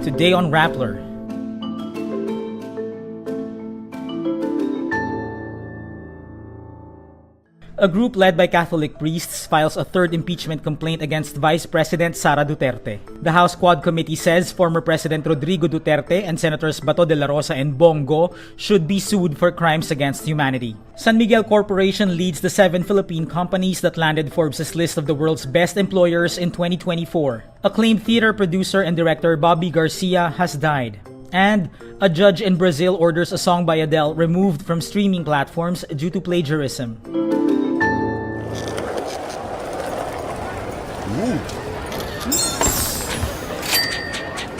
Today on Rappler. A group led by Catholic priests files a third impeachment complaint against Vice President Sara Duterte. The House Quad Committee says former President Rodrigo Duterte and Senators Dela Rosa and Bongo should be sued for crimes against humanity. San Miguel Corporation leads the 7 Philippine companies that landed Forbes' list of the world's best employers in 2024. Acclaimed theater producer and director Bobby Garcia has died. And a judge in Brazil orders a song by Adele removed from streaming platforms due to plagiarism.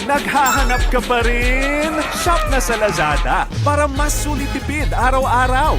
Naghahanap ka pa rin? Shop na sa Lazada para mas sulit tipid araw-araw.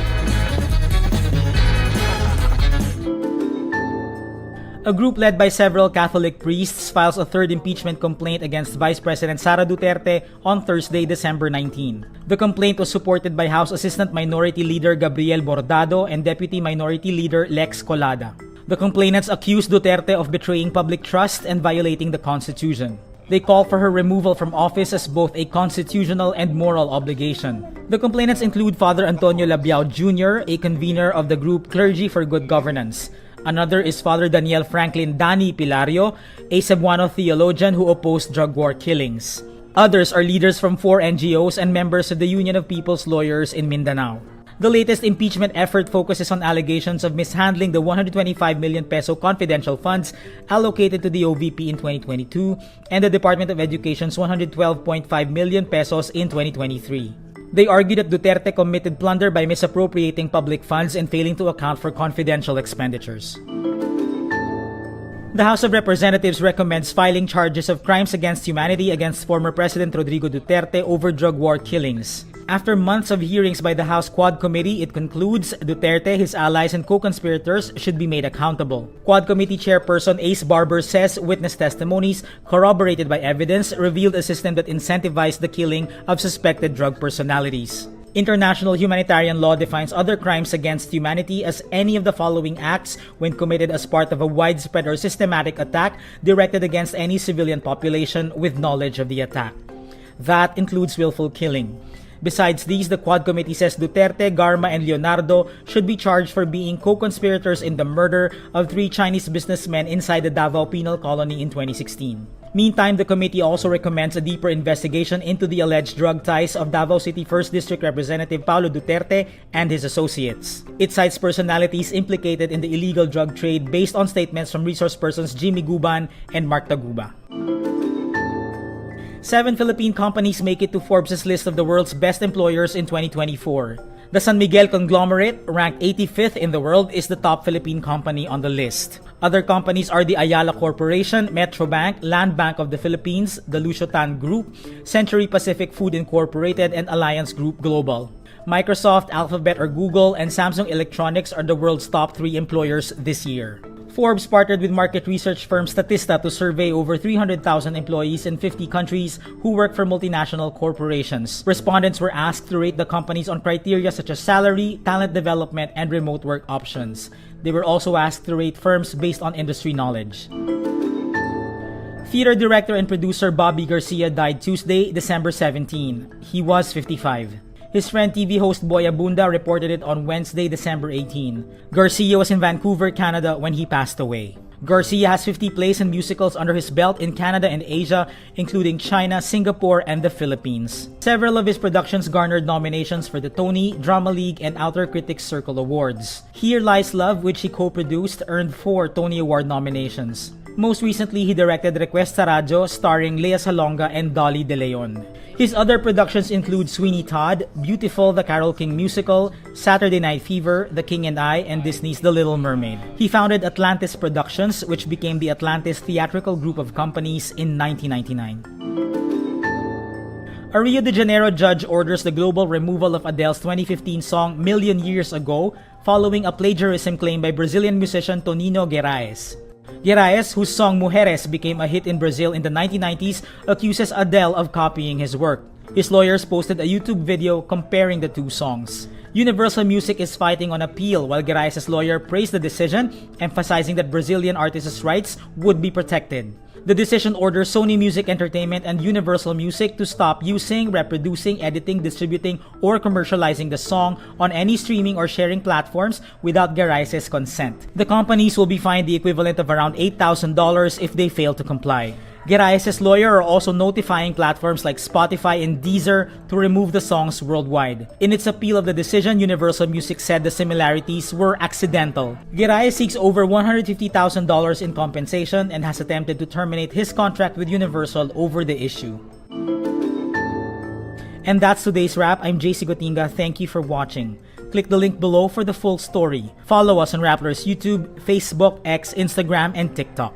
A group led by several Catholic priests files a third impeachment complaint against Vice President Sara Duterte on Thursday, December 19. The complaint was supported by House Assistant Minority Leader Gabriel Bordado and Deputy Minority Leader Lex Colada. The complainants accused Duterte of betraying public trust and violating the Constitution. They call for her removal from office as both a constitutional and moral obligation. The complainants include Father Antonio Labiao Jr., a convener of the group Clergy for Good Governance. Another is Father Daniel Franklin Dani Pilario, a Cebuano theologian who opposed drug war killings. Others are leaders from 4 NGOs and members of the Union of People's Lawyers in Mindanao. The latest impeachment effort focuses on allegations of mishandling the 125 million peso confidential funds allocated to the OVP in 2022 and the Department of Education's 112.5 million pesos in 2023. They argue that Duterte committed plunder by misappropriating public funds and failing to account for confidential expenditures. The House of Representatives recommends filing charges of crimes against humanity against former President Rodrigo Duterte over drug war killings. After months of hearings by the House Quad Committee, it concludes Duterte, his allies, and co-conspirators should be made accountable. Quad Committee Chairperson Ace Barber says witness testimonies, corroborated by evidence, revealed a system that incentivized the killing of suspected drug personalities. International humanitarian law defines other crimes against humanity as any of the following acts when committed as part of a widespread or systematic attack directed against any civilian population with knowledge of the attack. That includes willful killing. Besides these, the Quad Committee says Duterte, Garma, and Leonardo should be charged for being co-conspirators in the murder of 3 Chinese businessmen inside the Davao Penal Colony in 2016. Meantime, the committee also recommends a deeper investigation into the alleged drug ties of Davao City 1st District Representative Paulo Duterte and his associates. It cites personalities implicated in the illegal drug trade based on statements from resource persons Jimmy Guban and Mark Taguba. 7 Philippine companies make it to Forbes' list of the world's best employers in 2024. The San Miguel conglomerate, ranked 85th in the world, is the top Philippine company on the list. Other companies are the Ayala Corporation, Metrobank, Land Bank of the Philippines, the Lucio Tan Group, Century Pacific Food Incorporated, and Alliance Group Global. Microsoft, Alphabet or Google, and Samsung Electronics are the world's top 3 employers this year. Forbes partnered with market research firm Statista to survey over 300,000 employees in 50 countries who work for multinational corporations. Respondents were asked to rate the companies on criteria such as salary, talent development, and remote work options. They were also asked to rate firms based on industry knowledge. Theater director and producer Bobby Garcia died Tuesday, December 17. He was 55. His friend TV host Boy Abunda reported it on Wednesday, December 18. Garcia was in Vancouver, Canada when he passed away. Garcia has 50 plays and musicals under his belt in Canada and Asia, including China, Singapore, and the Philippines. Several of his productions garnered nominations for the Tony, Drama League, and Outer Critics Circle Awards. Here Lies Love, which he co-produced, earned 4 Tony Award nominations. Most recently, he directed Request sa Radyo starring Lea Salonga and Dolly De Leon. His other productions include Sweeney Todd, Beautiful, the Carole King Musical, Saturday Night Fever, The King and I, and Disney's The Little Mermaid. He founded Atlantis Productions, which became the Atlantis Theatrical Group of Companies in 1999. A Rio de Janeiro judge orders the global removal of Adele's 2015 song Million Years Ago following a plagiarism claim by Brazilian musician Tonino Guerraes. Guerraes, whose song Mujeres became a hit in Brazil in the 1990s, accuses Adele of copying his work. His lawyers posted a YouTube video comparing the 2 songs. Universal Music is fighting on appeal, while Garcia's lawyer praised the decision, emphasizing that Brazilian artists' rights would be protected. The decision orders Sony Music Entertainment and Universal Music to stop using, reproducing, editing, distributing, or commercializing the song on any streaming or sharing platforms without Garcia's consent. The companies will be fined the equivalent of around $8,000 if they fail to comply. Garcia's lawyer are also notifying platforms like Spotify and Deezer to remove the songs worldwide. In its appeal of the decision, Universal Music said the similarities were accidental. Garcia seeks over $150,000 in compensation and has attempted to terminate his contract with Universal over the issue. And that's today's wrap. I'm JC Gotinga. Thank you for watching. Click the link below for the full story. Follow us on Rappler's YouTube, Facebook, X, Instagram, and TikTok.